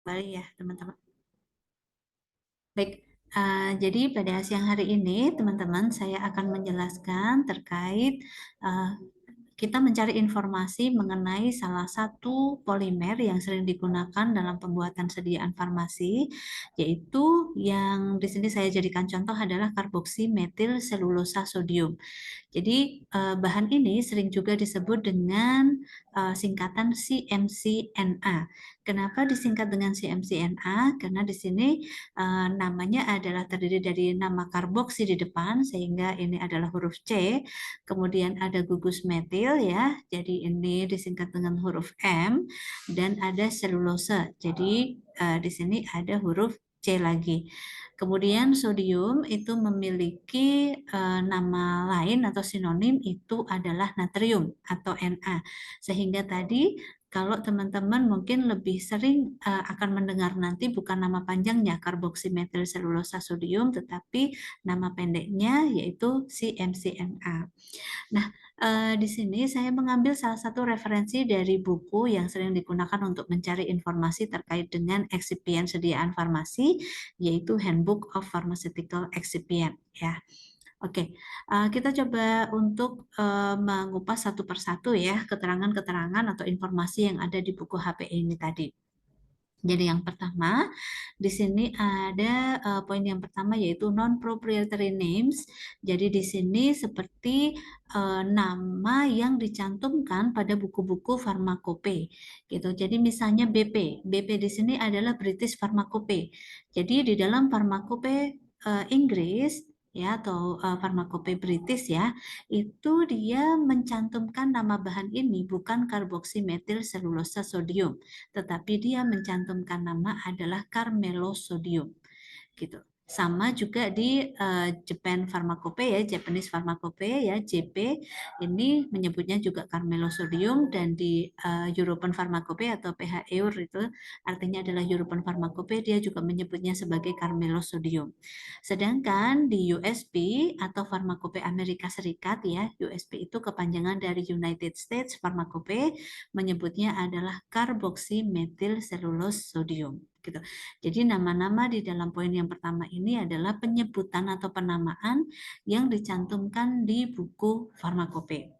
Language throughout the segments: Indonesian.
Kembali ya teman-teman. Baik, jadi pada siang hari ini teman-teman saya akan menjelaskan terkait uh, kita mencari informasi mengenai salah satu polimer yang sering digunakan dalam pembuatan sediaan farmasi, yaitu yang di sini saya jadikan contoh adalah karboksimetil selulosa sodium. Jadi bahan ini sering juga disebut dengan singkatan CMCNA. Kenapa disingkat dengan CMCNA? Karena di sini namanya adalah terdiri dari nama karboksi di depan, sehingga ini adalah huruf C. Kemudian ada gugus metil ya, jadi ini disingkat dengan huruf M. Dan ada selulose, jadi di sini ada huruf C lagi. Kemudian sodium itu memiliki nama lain atau sinonim itu adalah natrium atau Na. Sehingga tadi kalau teman-teman mungkin lebih sering akan mendengar nanti bukan nama panjangnya karboksimetil selulosa sodium, tetapi nama pendeknya yaitu CMCNA. Nah, di sini saya mengambil salah satu referensi dari buku yang sering digunakan untuk mencari informasi terkait dengan eksipien sediaan farmasi, yaitu Handbook of Pharmaceutical Excipient ya. Oke, kita coba untuk mengupas satu persatu ya keterangan-keterangan atau informasi yang ada di buku HPE ini tadi. Jadi yang pertama, di sini ada poin yang pertama yaitu non-proprietary names. Jadi di sini seperti nama yang dicantumkan pada buku-buku farmakope gitu. Jadi misalnya BP. BP di sini adalah British Pharmacope. Jadi di dalam farmakope Inggris ya atau farmakope British ya, itu dia mencantumkan nama bahan ini bukan karboksimetil selulosa sodium, tetapi dia mencantumkan nama adalah carmelosodium gitu. Sama juga di Japan Pharmacope ya, Japanese Pharmacope ya, JP ini menyebutnya juga carmelosodium, dan di European Pharmacope atau PHEUR itu artinya adalah European Pharmacope, dia juga menyebutnya sebagai carmelosodium. Sedangkan di USP atau Pharmacope Amerika Serikat ya, USP itu kepanjangan dari United States Pharmacope, menyebutnya adalah karboksimetil selulose sodium gitu. Jadi nama-nama di dalam poin yang pertama ini adalah penyebutan atau penamaan yang dicantumkan di buku farmakope.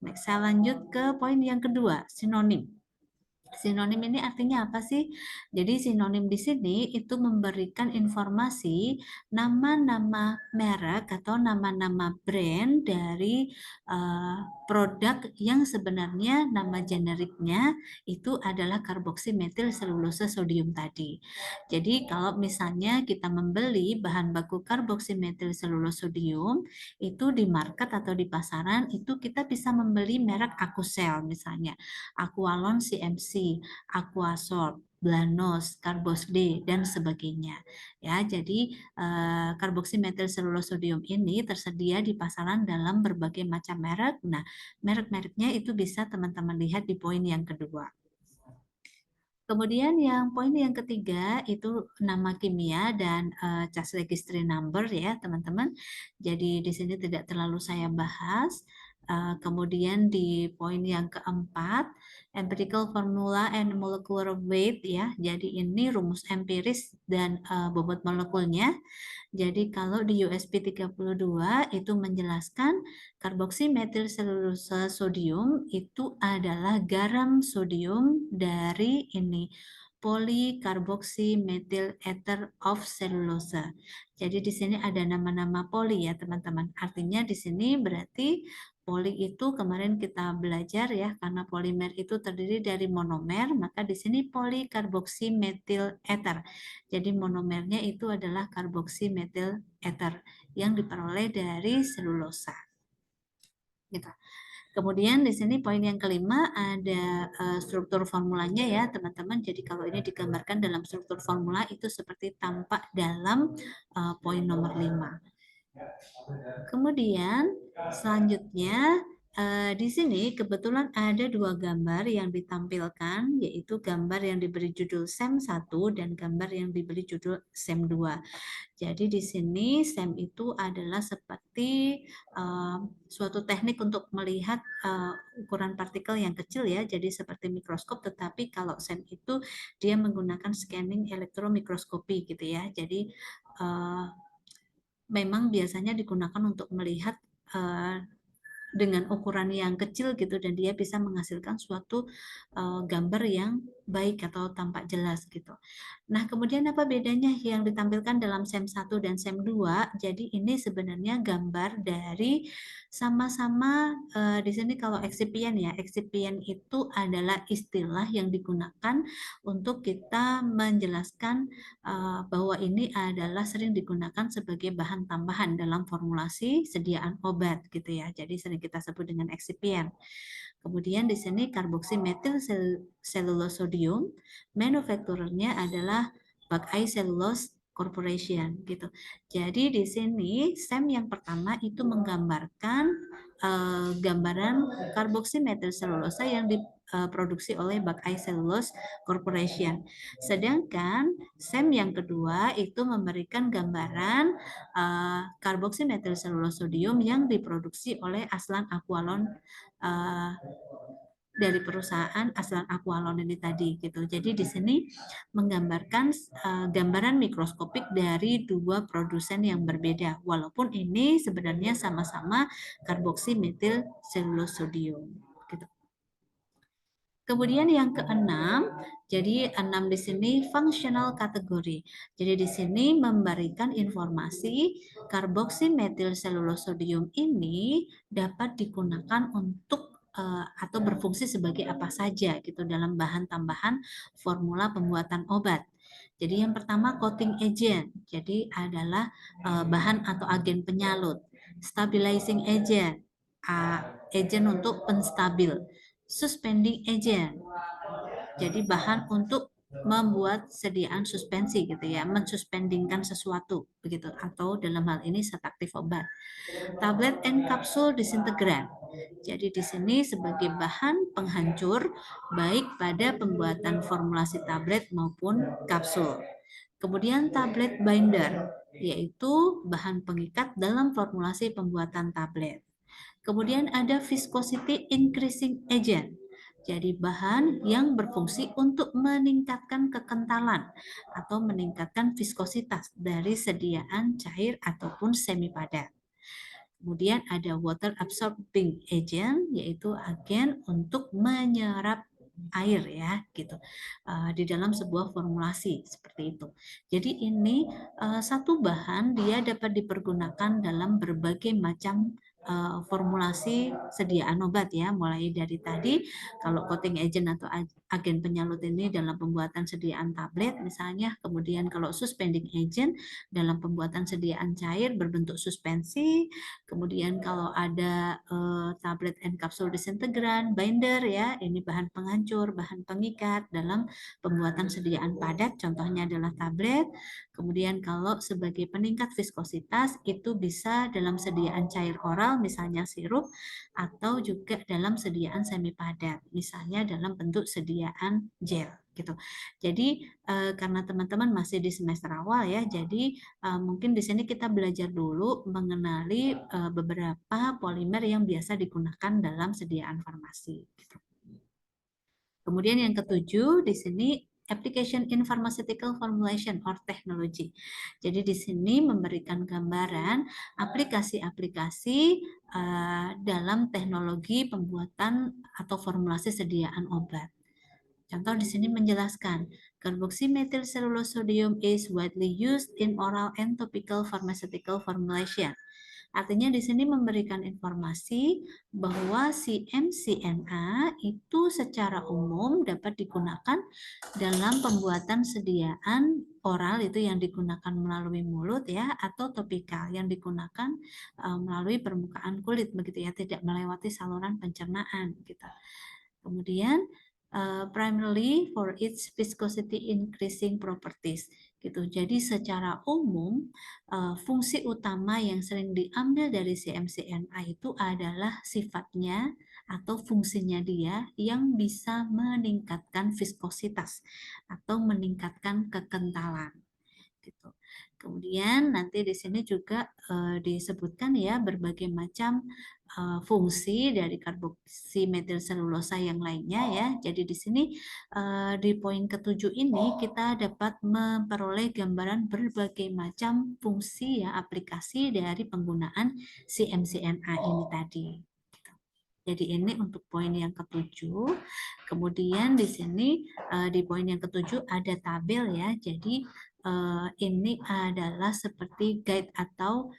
Next, saya lanjut ke poin yang kedua, sinonim. Sinonim ini artinya apa sih? Jadi sinonim di sini itu memberikan informasi nama-nama merek atau nama-nama brand dari produk yang sebenarnya nama generiknya itu adalah karboksimetil selulosa sodium tadi. Jadi kalau misalnya kita membeli bahan baku karboksimetil selulosa sodium itu di market atau di pasaran, itu kita bisa membeli merek Aquacel misalnya, Aqualon CMC, Aquasorb, Blanos, Carbos-D, dan sebagainya. Ya, jadi karboksimetil selulosodium ini tersedia di pasaran dalam berbagai macam merek. Nah, merek-mereknya itu bisa teman-teman lihat di poin yang kedua. Kemudian yang poin yang ketiga itu nama kimia dan CAS registry number ya teman-teman. Jadi di sini tidak terlalu saya bahas. Kemudian di poin yang keempat, empirical formula and molecular weight ya. Jadi ini rumus empiris dan bobot molekulnya. Jadi kalau di USP 32 itu menjelaskan karboksimetil selulosa sodium itu adalah garam sodium dari ini polycarboxymethyl ether of cellulose. Jadi di sini ada nama-nama poli ya teman-teman. Artinya di sini berarti poli itu kemarin kita belajar ya, karena polimer itu terdiri dari monomer, maka di sini polycarboxymethyl ether. Jadi monomernya itu adalah karboksimetil ether yang diperoleh dari selulosa. Gitu. Kemudian di sini poin yang kelima ada struktur formulanya ya teman-teman. Jadi kalau ini digambarkan dalam struktur formula itu seperti tampak dalam poin nomor 5. Kemudian selanjutnya Di sini kebetulan ada dua gambar yang ditampilkan, yaitu gambar yang diberi judul SEM 1 dan gambar yang diberi judul SEM 2. Jadi di sini SEM itu adalah seperti suatu teknik untuk melihat ukuran partikel yang kecil ya, jadi seperti mikroskop, tetapi kalau SEM itu dia menggunakan scanning elektromikroskopi gitu ya. Jadi memang biasanya digunakan untuk melihat dengan ukuran yang kecil gitu, dan dia bisa menghasilkan suatu gambar yang baik atau tampak jelas gitu. Nah, kemudian apa bedanya yang ditampilkan dalam SEM 1 dan SEM 2? Jadi ini sebenarnya gambar dari sama-sama di sini kalau eksipien ya. Eksipien itu adalah istilah yang digunakan untuk kita menjelaskan bahwa ini adalah sering digunakan sebagai bahan tambahan dalam formulasi sediaan obat gitu ya. Jadi sering kita sebut dengan eksipien. Kemudian di sini karboksimetil selulosodium, manufakturernya adalah Buckeye Cellulose Corporation gitu. Jadi di sini SEM yang pertama itu menggambarkan gambaran karboksimetil selulosa yang diproduksi oleh Buckeye Cellulose Corporation. Sedangkan SEM yang kedua itu memberikan gambaran karboksimetil selulosodium yang diproduksi oleh Aslan Aqualon dari perusahaan Aslan Aqualon ini tadi gitu. Jadi di sini menggambarkan gambaran mikroskopik dari dua produsen yang berbeda, walaupun ini sebenarnya sama-sama karboksimetil selulosodium. Gitu. Kemudian yang keenam, jadi 6 di sini functional kategori. Jadi di sini memberikan informasi karboksimetil selulosodium ini dapat digunakan untuk atau berfungsi sebagai apa saja gitu dalam bahan tambahan formula pembuatan obat. Jadi yang pertama coating agent, jadi adalah bahan atau agen penyalut. Stabilizing agent, agen untuk penstabil. Suspending agent, jadi bahan untuk membuat sediaan suspensi gitu ya, mensuspendingkan sesuatu begitu, atau dalam hal ini zat aktif obat. Tablet and kapsul disintegran, jadi di sini sebagai bahan penghancur baik pada pembuatan formulasi tablet maupun kapsul. Kemudian tablet binder, yaitu bahan pengikat dalam formulasi pembuatan tablet. Kemudian ada viscosity increasing agent. Jadi bahan yang berfungsi untuk meningkatkan kekentalan atau meningkatkan viskositas dari sediaan cair ataupun semi padat. Kemudian ada water absorbing agent, yaitu agen untuk menyerap air ya gitu di dalam sebuah formulasi seperti itu. Jadi ini satu bahan dia dapat dipergunakan dalam berbagai macam formulasi sediaan obat ya, mulai dari tadi kalau coating agent atau agen penyalut ini dalam pembuatan sediaan tablet misalnya, kemudian kalau suspending agent dalam pembuatan sediaan cair berbentuk suspensi, kemudian kalau ada tablet and kapsul disintegran, binder ya, ini bahan penghancur, bahan pengikat dalam pembuatan sediaan padat, contohnya adalah tablet. Kemudian kalau sebagai peningkat viskositas itu bisa dalam sediaan cair oral, misalnya sirup, atau juga dalam sediaan semi padat, misalnya dalam bentuk sediaan gel gitu. Jadi karena teman-teman masih di semester awal ya, jadi mungkin di sini kita belajar dulu mengenali beberapa polimer yang biasa digunakan dalam sediaan farmasi. Gitu. Kemudian yang ketujuh di sini application in pharmaceutical formulation or technology. Jadi di sini memberikan gambaran aplikasi-aplikasi dalam teknologi pembuatan atau formulasi sediaan obat. Contoh di sini menjelaskan carboxymethyl cellulosodium is widely used in oral and topical pharmaceutical formulation. Artinya di sini memberikan informasi bahwa si MCNA itu secara umum dapat digunakan dalam pembuatan sediaan oral itu yang digunakan melalui mulut ya, atau topikal yang digunakan melalui permukaan kulit begitu ya, tidak melewati saluran pencernaan gitu. Kemudian primarily for its viscosity increasing properties gitu. Jadi secara umum fungsi utama yang sering diambil dari CMCNA itu adalah sifatnya atau fungsinya dia yang bisa meningkatkan viskositas atau meningkatkan kekentalan gitu. Kemudian nanti di sini juga disebutkan ya berbagai macam fungsi dari karboksimetil selulosa yang lainnya ya. Jadi di sini di poin ketujuh ini kita dapat memperoleh gambaran berbagai macam fungsi ya aplikasi dari penggunaan CMCNA ini tadi. Jadi ini untuk poin yang ketujuh. Kemudian di sini di poin yang ketujuh ada tabel ya. Jadi ini adalah seperti guide atau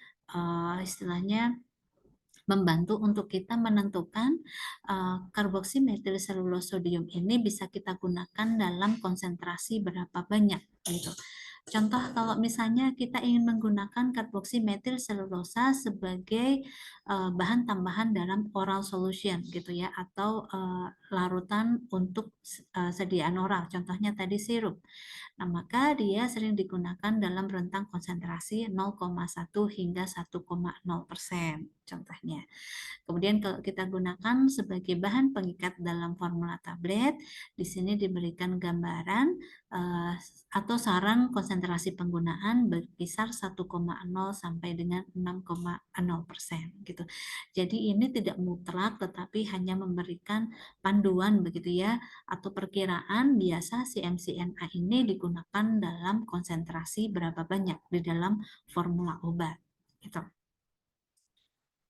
istilahnya membantu untuk kita menentukan karboksimetil selulosodium ini bisa kita gunakan dalam konsentrasi berapa banyak gitu. Contoh kalau misalnya kita ingin menggunakan karboksimetil selulosa sebagai bahan tambahan dalam oral solution gitu ya atau larutan untuk sediaan oral. Contohnya tadi sirup. Nah, maka dia sering digunakan dalam rentang konsentrasi 0,1 hingga 1,0% contohnya. Kemudian kalau kita gunakan sebagai bahan pengikat dalam formula tablet, di sini diberikan gambaran atau saran konsentrasi penggunaan berkisar 1,0 sampai dengan 6,0% gitu. Jadi ini tidak mutlak tetapi hanya memberikan panduan begitu ya atau perkiraan biasa CMCNA ini digunakan dalam konsentrasi berapa banyak di dalam formula obat gitu.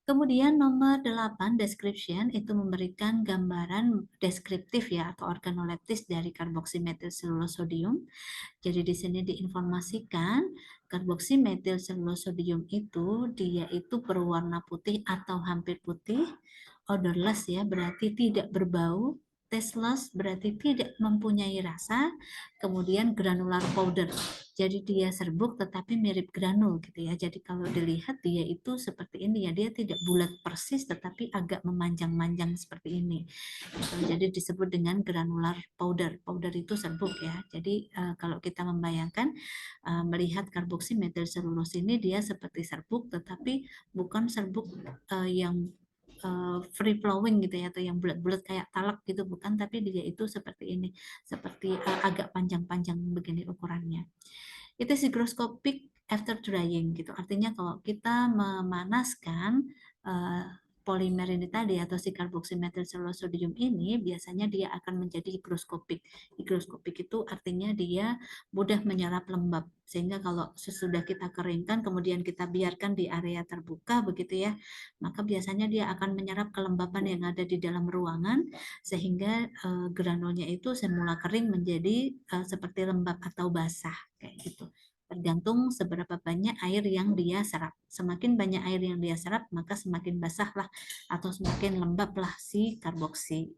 Kemudian nomor 8 description itu memberikan gambaran deskriptif ya atau organoleptis dari karboksimetil selulosodium. Jadi di sini diinformasikan karboksimetil selulosodium itu dia itu berwarna putih atau hampir putih, odorless ya berarti tidak berbau, tasteless berarti tidak mempunyai rasa, kemudian granular powder. Jadi dia serbuk tetapi mirip granul gitu ya. Jadi kalau dilihat dia itu seperti ini ya, dia tidak bulat persis tetapi agak memanjang-manjang seperti ini. Gitu. Jadi disebut dengan granular powder. Powder itu serbuk ya. Jadi kalau kita membayangkan melihat karboksimetil selulose ini dia seperti serbuk tetapi bukan serbuk yang free flowing gitu ya atau yang bulat-bulat kayak talak gitu bukan, tapi dia itu seperti ini, seperti agak panjang-panjang begini ukurannya. Itu hygroscopic after drying gitu. Artinya kalau kita memanaskan polimer ini tadi atau si karboksimetil selulosodium ini biasanya dia akan menjadi higroskopik. Higroskopik itu artinya dia mudah menyerap lembab sehingga kalau sesudah kita keringkan kemudian kita biarkan di area terbuka begitu ya, maka biasanya dia akan menyerap kelembapan yang ada di dalam ruangan sehingga granulnya itu semula kering menjadi seperti lembab atau basah kayak gitu. Tergantung seberapa banyak air yang dia serap. Semakin banyak air yang dia serap, maka semakin basahlah atau semakin lembablah si karboksi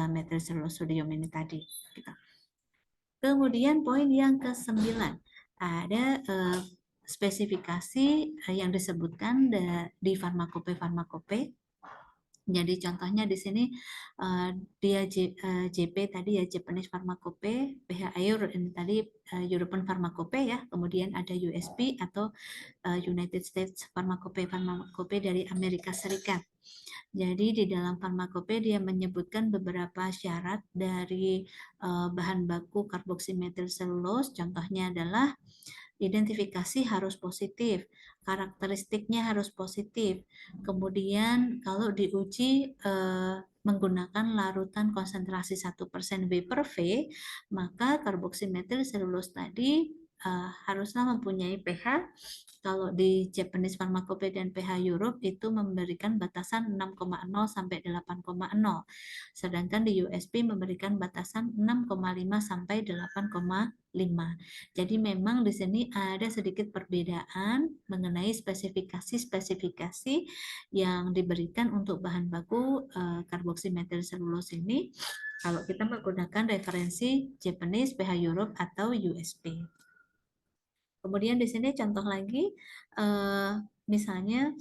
metil selulosodium ini tadi. Gitu. Kemudian poin yang ke-9 ada spesifikasi yang disebutkan di farmakope. Jadi contohnya di sini dia JP tadi ya Japanese Pharmacope, PHAEUR ini tadi European Pharmacope ya, kemudian ada USP atau United States Pharmacope dari Amerika Serikat. Jadi di dalam farmakope dia menyebutkan beberapa syarat dari bahan baku karboksimetil selulose, contohnya adalah identifikasi harus positif, karakteristiknya harus positif. Kemudian kalau diuji menggunakan larutan konsentrasi 1% V per V, maka karboksimetil selulose tadi haruslah mempunyai pH. Kalau di Japanese Pharmacope dan pH Europe itu memberikan batasan 6,0 sampai 8,0. Sedangkan di USP memberikan batasan 6,5 sampai 8,5. Jadi memang di sini ada sedikit perbedaan mengenai spesifikasi-spesifikasi yang diberikan untuk bahan baku karboksimetil selulose ini kalau kita menggunakan referensi Japanese, pH Europe atau USP. Kemudian di sini contoh lagi misalnya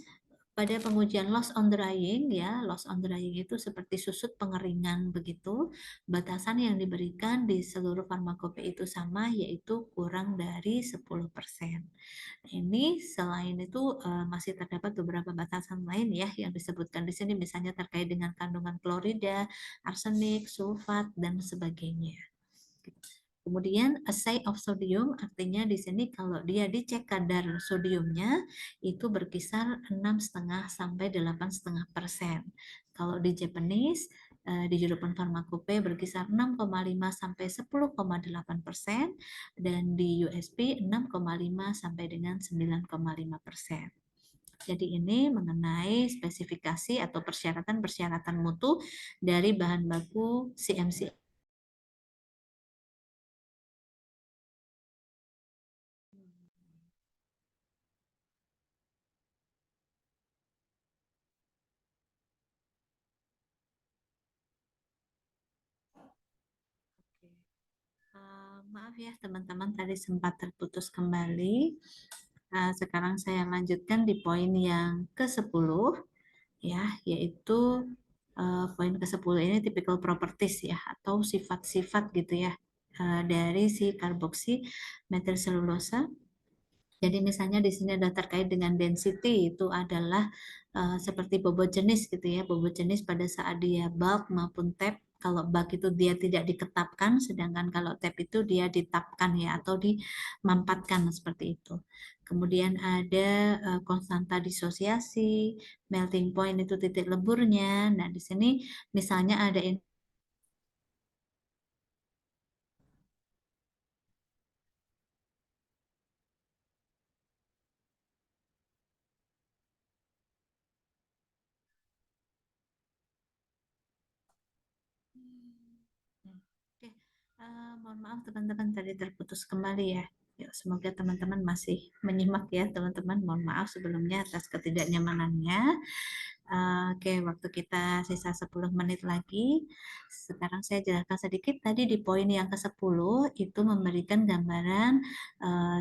pada pengujian loss on drying ya, loss on drying itu seperti susut pengeringan begitu. Batasan yang diberikan di seluruh farmakope itu sama, yaitu kurang dari 10%. Ini selain itu masih terdapat beberapa batasan lain ya yang disebutkan di sini, misalnya terkait dengan kandungan klorida, arsenik, sulfat dan sebagainya. Kemudian assay of sodium, artinya di sini kalau dia dicek kadar sodiumnya itu berkisar 6,5 sampai 8,5%. Kalau di Japanese di jurupan farmakope berkisar 6,5 sampai 10,8% dan di USP 6,5 sampai dengan 9,5%. Jadi ini mengenai spesifikasi atau persyaratan-persyaratan mutu dari bahan baku CMC. Maaf ya teman-teman, tadi sempat terputus kembali. Sekarang saya lanjutkan di poin yang ke-10 ya, yaitu poin ke-10 ini typical properties ya, atau sifat-sifat gitu ya dari si karboksi metilselulosa. Jadi misalnya di sini ada terkait dengan density, itu adalah seperti bobot jenis gitu ya, bobot jenis pada saat dia bulk maupun tap. Kalau bulk itu dia tidak diketapkan, sedangkan kalau tap itu dia ditapkan ya, atau dimampatkan seperti itu. Kemudian ada konstanta disosiasi, melting point itu titik leburnya. Nah di sini misalnya ada Oke, mohon maaf teman-teman tadi terputus kembali ya. Yuk, semoga teman-teman masih menyimak ya teman-teman. Mohon maaf sebelumnya atas ketidaknyamanannya. Oke, waktu kita sisa 10 menit lagi. Sekarang saya jelaskan sedikit. Tadi di poin yang ke-10 itu memberikan gambaran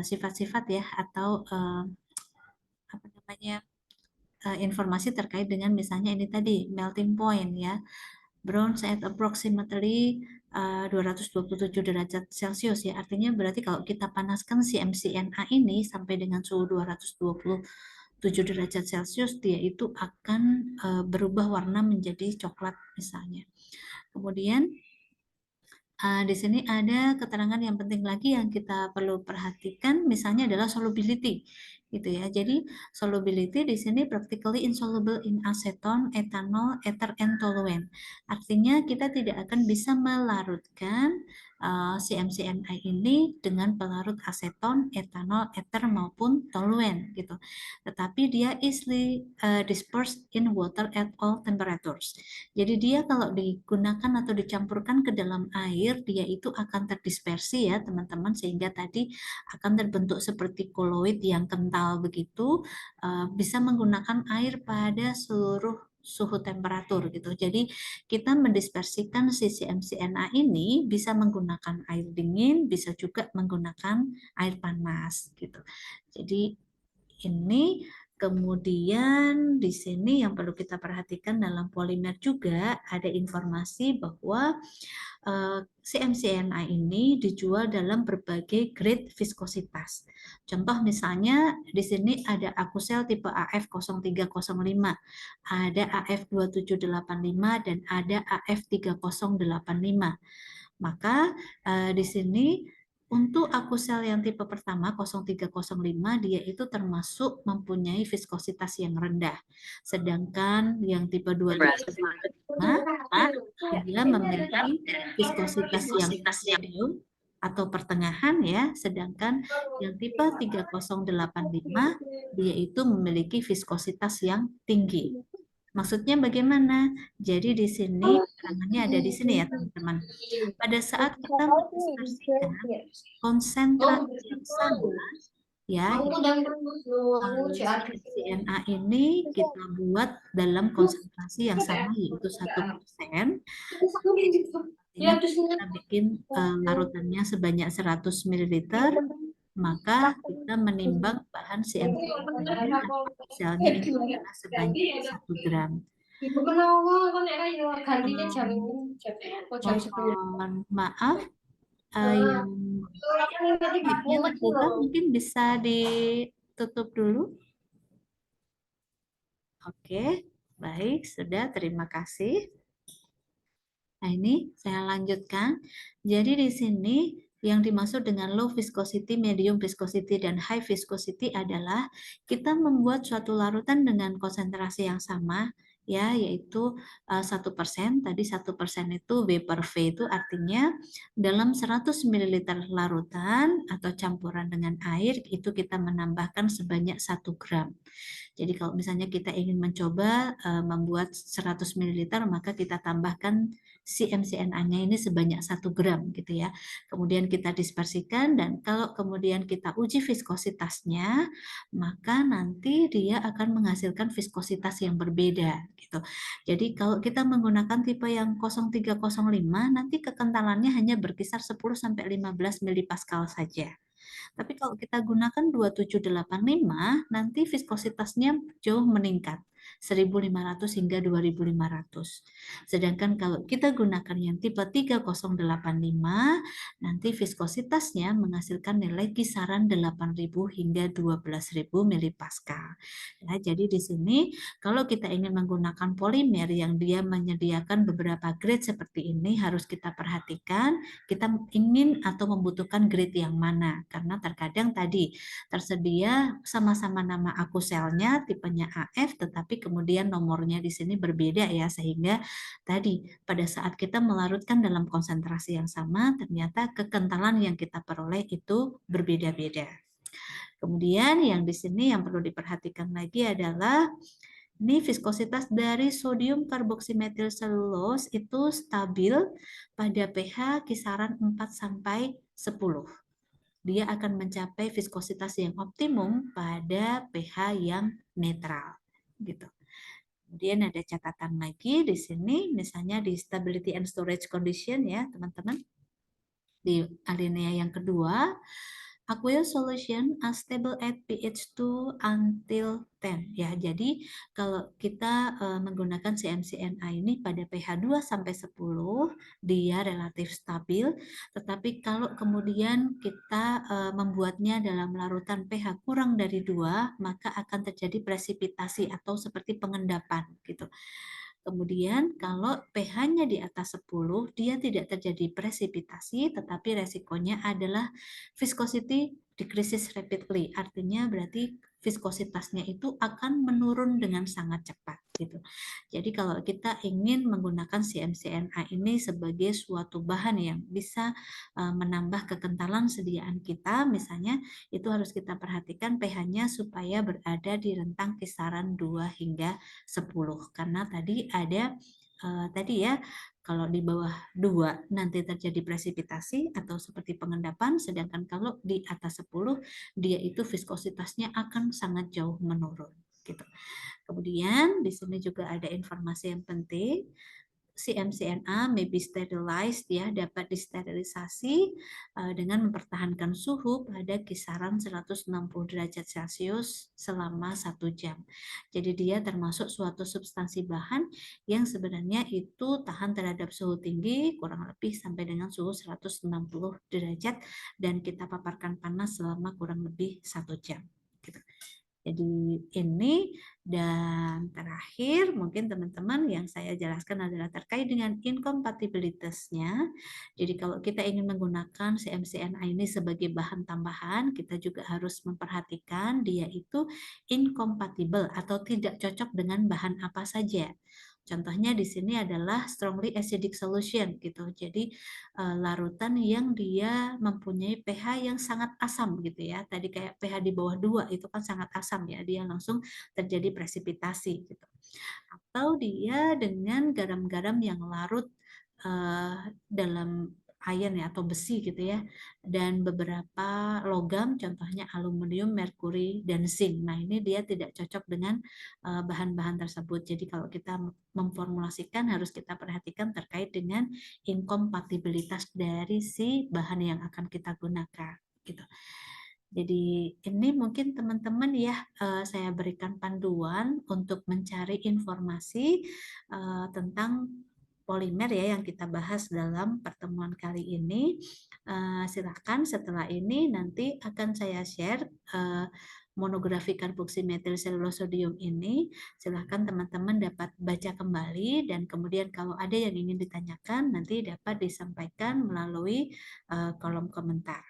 sifat-sifat ya, atau apa namanya, informasi terkait dengan misalnya ini tadi melting point ya, bronze at approximately 227 derajat Celcius ya. Artinya berarti kalau kita panaskan si MCNA ini sampai dengan suhu 227 derajat Celcius, dia itu akan berubah warna menjadi coklat misalnya. Kemudian di sini ada keterangan yang penting lagi yang kita perlu perhatikan, misalnya adalah solubility, gitu ya. Jadi solubility di sini practically insoluble in acetone, ethanol, ether, and toluene. Artinya kita tidak akan bisa melarutkan CMCNI ini dengan pelarut aseton, etanol, ether maupun toluene, gitu. Tetapi dia easily dispersed in water at all temperatures. Jadi dia kalau digunakan atau dicampurkan ke dalam air, dia itu akan terdispersi ya teman-teman, sehingga tadi akan terbentuk seperti koloid yang kental begitu, bisa menggunakan air pada seluruh suhu temperatur gitu. Jadi kita mendispersikan si CMCNA ini bisa menggunakan air dingin, bisa juga menggunakan air panas gitu. Jadi ini kemudian di sini yang perlu kita perhatikan dalam polimer juga ada informasi bahwa CMCNA ini dijual dalam berbagai grade viskositas. Contoh misalnya di sini ada Akusel tipe AF0305, ada AF2785 dan ada AF3085. Maka di sini untuk akusel yang tipe pertama 0305 dia itu termasuk mempunyai viskositas yang rendah. Sedangkan yang tipe 2785 dia memiliki viskositas yang medium atau pertengahan ya, sedangkan yang tipe 3085 dia itu memiliki viskositas yang tinggi. Maksudnya bagaimana? Jadi di sini keterangannya ada di sini ya teman-teman. Pada saat kita mendispersikan konsentrasi yang sama ya, CNA ini kita buat dalam konsentrasi yang sama yaitu 1%. Artinya kita bikin larutannya sebanyak 100 ml. maka kita menimbang bahan CMCN-nya atau selnya itu adalah sebanyak 1 gram. Mohon maaf, yang mic-nya terbuka, mungkin bisa ditutup dulu. Oke, baik, sudah, terima kasih. Nah, ini saya lanjutkan. Jadi di sini yang dimaksud dengan low viscosity, medium viscosity, dan high viscosity adalah kita membuat suatu larutan dengan konsentrasi yang sama, ya, yaitu 1%. Tadi 1% itu V per V itu artinya dalam 100 ml larutan atau campuran dengan air itu kita menambahkan sebanyak 1 gram. Jadi kalau misalnya kita ingin mencoba membuat 100 ml, maka kita tambahkan CMCNA-nya ini sebanyak 1 gram gitu ya. Kemudian kita dispersikan dan kalau kemudian kita uji viskositasnya, maka nanti dia akan menghasilkan viskositas yang berbeda gitu. Jadi kalau kita menggunakan tipe yang 0305, nanti kekentalannya hanya berkisar 10 sampai 15 mPa saja. Tapi kalau kita gunakan 2785, nanti viskositasnya jauh meningkat. 1.500 hingga 2.500. Sedangkan kalau kita gunakan yang tipe 3085, nanti viskositasnya menghasilkan nilai kisaran 8.000 hingga 12.000 mPa. Ya, jadi di sini kalau kita ingin menggunakan polimer yang dia menyediakan beberapa grade seperti ini, harus kita perhatikan kita ingin atau membutuhkan grade yang mana. Karena terkadang tadi tersedia sama-sama nama akuselnya tipenya AF, tetapi kemudian nomornya di sini berbeda ya, sehingga tadi pada saat kita melarutkan dalam konsentrasi yang sama, ternyata kekentalan yang kita peroleh itu berbeda-beda. Kemudian yang di sini yang perlu diperhatikan lagi adalah ini viskositas dari sodium karboksimetil selulose itu stabil pada pH kisaran 4 sampai 10. Dia akan mencapai viskositas yang optimum pada pH yang netral gitu. Kemudian ada catatan lagi di sini, misalnya di stability and storage condition ya, teman-teman. Di alinea yang kedua, aqueous solution are stable at pH 2 until 10. Ya, jadi kalau kita menggunakan CMCNA ini pada pH 2 sampai 10, dia relatif stabil. Tetapi kalau kemudian kita membuatnya dalam larutan pH kurang dari 2, maka akan terjadi presipitasi atau seperti pengendapan gitu. Kemudian kalau pH-nya di atas 10, dia tidak terjadi presipitasi, tetapi resikonya adalah viscosity decreases rapidly. Artinya berarti viskositasnya itu akan menurun dengan sangat cepat gitu. Jadi kalau kita ingin menggunakan CMCNA ini sebagai suatu bahan yang bisa menambah kekentalan sediaan kita, misalnya itu harus kita perhatikan pH-nya supaya berada di rentang kisaran 2 hingga 10. Karena tadi ada tadi ya, kalau di bawah 2 nanti terjadi presipitasi atau seperti pengendapan, sedangkan kalau di atas 10 dia itu viskositasnya akan sangat jauh menurun gitu. Kemudian di sini juga ada informasi yang penting. CMCNA may be sterilized ya, dapat disterilisasi dengan mempertahankan suhu pada kisaran 160 derajat Celcius selama 1 jam. Jadi dia termasuk suatu substansi bahan yang sebenarnya itu tahan terhadap suhu tinggi kurang lebih sampai dengan suhu 160 derajat dan kita paparkan panas selama kurang lebih 1 jam. Gitu. Jadi ini dan terakhir mungkin teman-teman yang saya jelaskan adalah terkait dengan incompatibilitasnya. Jadi kalau kita ingin menggunakan CMCNA ini sebagai bahan tambahan, kita juga harus memperhatikan dia itu incompatible atau tidak cocok dengan bahan apa saja. Contohnya di sini adalah strongly acidic solution gitu. Jadi larutan yang dia mempunyai pH yang sangat asam gitu ya. Tadi kayak pH di bawah 2 itu kan sangat asam ya. Dia langsung terjadi presipitasi gitu. Atau dia dengan garam-garam yang larut dalam iron ya atau besi gitu ya, dan beberapa logam contohnya aluminium, merkuri, dan zinc. Nah ini dia tidak cocok dengan bahan-bahan tersebut. Jadi kalau kita memformulasikan harus kita perhatikan terkait dengan inkompatibilitas dari si bahan yang akan kita gunakan gitu. Jadi ini mungkin teman-teman ya, saya berikan panduan untuk mencari informasi tentang polimer ya yang kita bahas dalam pertemuan kali ini. Silakan setelah ini nanti akan saya share monografi karboksi metil selulosodium ini. Silakan teman-teman dapat baca kembali dan kemudian kalau ada yang ingin ditanyakan nanti dapat disampaikan melalui kolom komentar.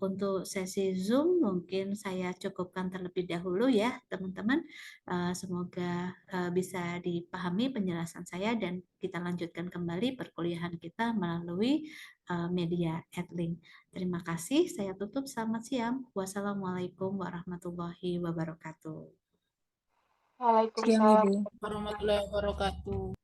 Untuk sesi Zoom mungkin saya cukupkan terlebih dahulu ya teman-teman. Semoga bisa dipahami penjelasan saya dan kita lanjutkan kembali perkuliahan kita melalui media Adlink. Terima kasih, saya tutup. Selamat siang. Wassalamualaikum warahmatullahi wabarakatuh. Siang Waalaikumsalam Ibu. warahmatullahi wabarakatuh.